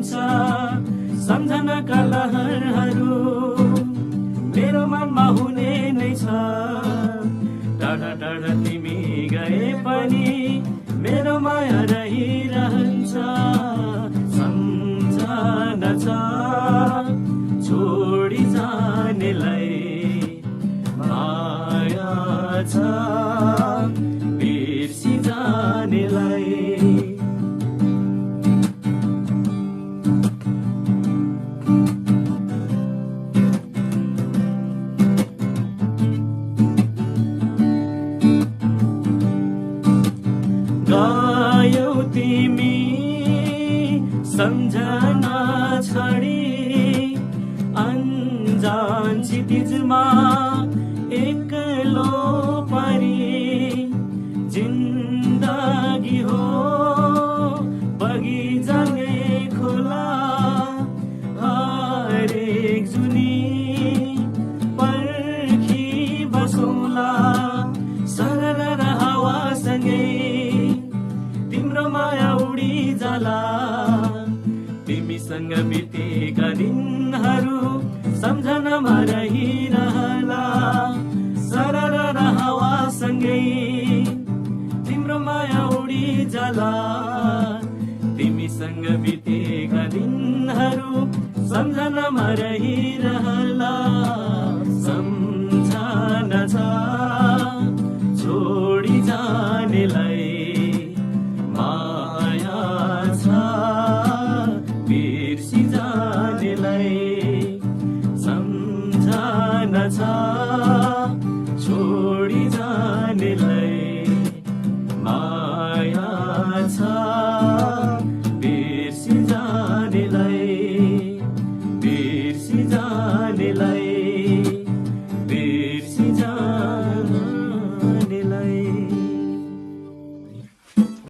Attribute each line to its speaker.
Speaker 1: रहन्छ सम्झनाका लहरहरू मेरो मनमा हुने नै छ। टाढा टाढा तिमी गए पनि मेरो माया रहिरहन्छ। सम्झना छ छोडी जानेलाई, माया छ बिर्सी जानेलाई। गयौ तिमी सम्झना छडी अन्जान क्षितिजमा एक्लो परी। जिन्दगी हो बगिजाने खोला, हरेक जुनी पर्खी बसौला। सरर हावासँगै तिम्रो माया उडी जाला। तिमीसँग बितेका दिनहरू सम्झनामा रहिरहला। सरर हावासँगै तिम्रो माया उडी जाला। तिमीसँग बितेका दिनहरू सम्झनामा रहिरहला।